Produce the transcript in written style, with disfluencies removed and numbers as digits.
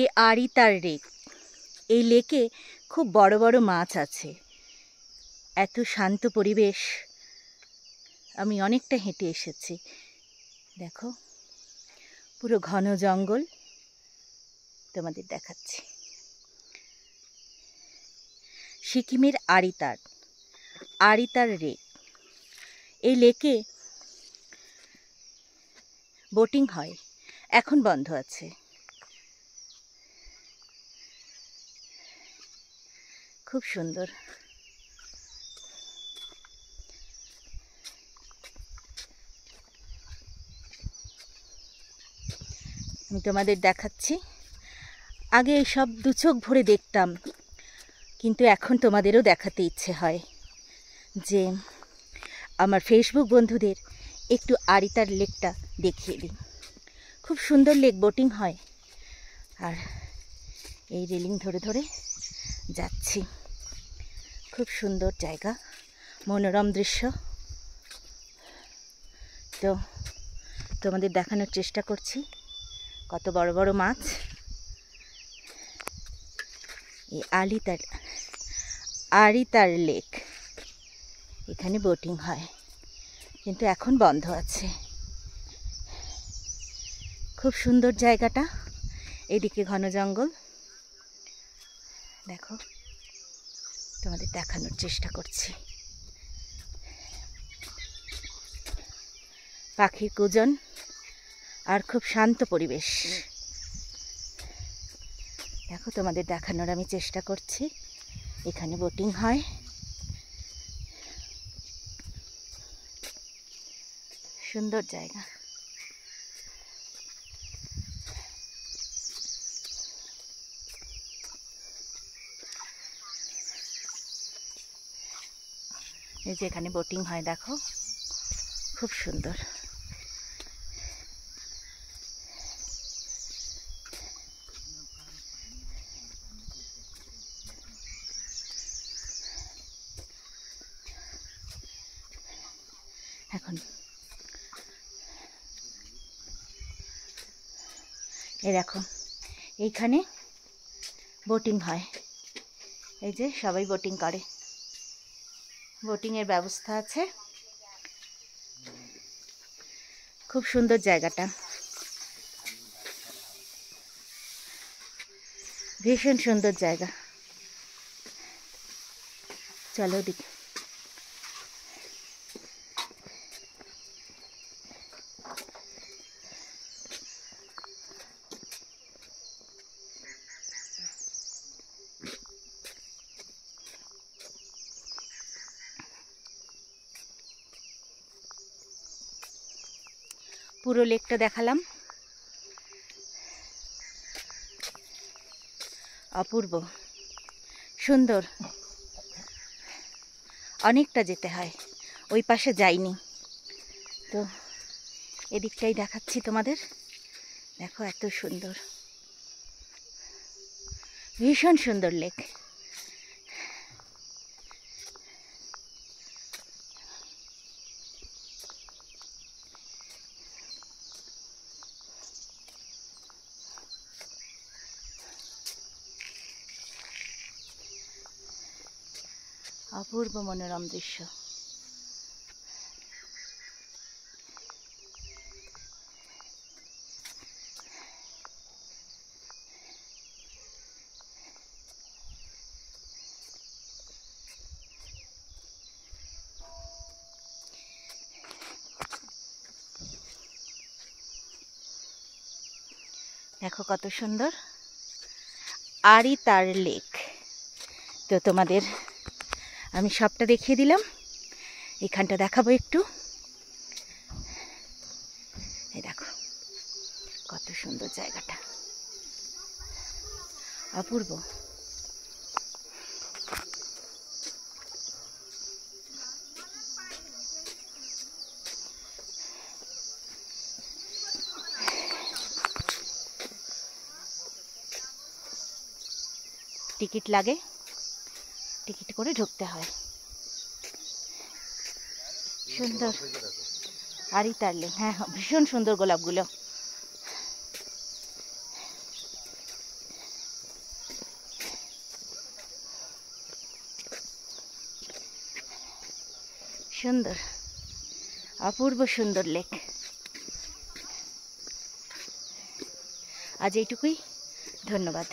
এ Aritar lake. এই লেকে খুব বড় বড় মাছ আছে। এত শান্ত পরিবেশ। আমি অনেকটা হেঁটে এসেছি। দেখো, পুরো ঘন জঙ্গল। তোমাদের দেখাচ্ছি। সিকিমের আড়িতার লেক। এই লেকে বোটিং হয়, এখন বন্ধ আছে। খুব সুন্দর। আমি তোমাদের দেখাচ্ছি। আগে সব দু চোখ ভরে দেখতাম, কিন্তু এখন তোমাদেরও দেখাতে ইচ্ছে হয় যে আমার ফেসবুক বন্ধুদের একটু আড়িতার লেকটা দেখিয়ে দিই। খুব সুন্দর লেক, বোটিং হয়। আর এই রেলিং ধরে ধরে যাচ্ছি। খুব সুন্দর জায়গা, মনোরম দৃশ্য। তো তোমাদের দেখানোর চেষ্টা করছি কত বড় বড় মাছ। এই আড়িতার লেক, এখানে বোটিং হয়, কিন্তু এখন বন্ধ আছে। খুব সুন্দর জায়গাটা। এদিকে ঘন জঙ্গল। দেখো, তোমাদের দেখানোর চেষ্টা করছি। পাখির কুজন আর খুব শান্ত পরিবেশ। দেখো, তোমাদের দেখানোর আমি চেষ্টা করছি। এখানে বোটিং হয়। সুন্দর জায়গা। এই যে এখানে বোটিং হয়, দেখো, খুব সুন্দর। এখন এই দেখো, এইখানে বোটিং হয়। এই যে সবাই বোটিং করে, বোটিংয়ের ব্যবস্থা আছে। খুব সুন্দর জায়গাটা, ভীষণ সুন্দর জায়গা। চলো দেখি। পুরো লেকটা দেখালাম। অপূর্ব সুন্দর। অনেকটা যেতে হয়, ওই পাশে যাইনি তো, এদিকটাই দেখাচ্ছি তোমাদের। দেখো, এত সুন্দর, ভীষণ সুন্দর লেক। অপূর্ব মনোরম দৃশ্য। দেখো কত সুন্দর আড়িতার লেক। তো তোমাদের আমি সবটা দেখিয়ে দিলাম। এখানটা দেখাবো একটু। এই দেখো কত সুন্দর জায়গাটা, অপূর্ব। টিকিট লাগে, টিকিট করে ঢুকতে হয়। সুন্দর আড়িতার লেক। হ্যাঁ, ভীষণ সুন্দর গোলাপগুলো। সুন্দর, অপূর্ব সুন্দর লেক। আজ এইটুকুই, ধন্যবাদ।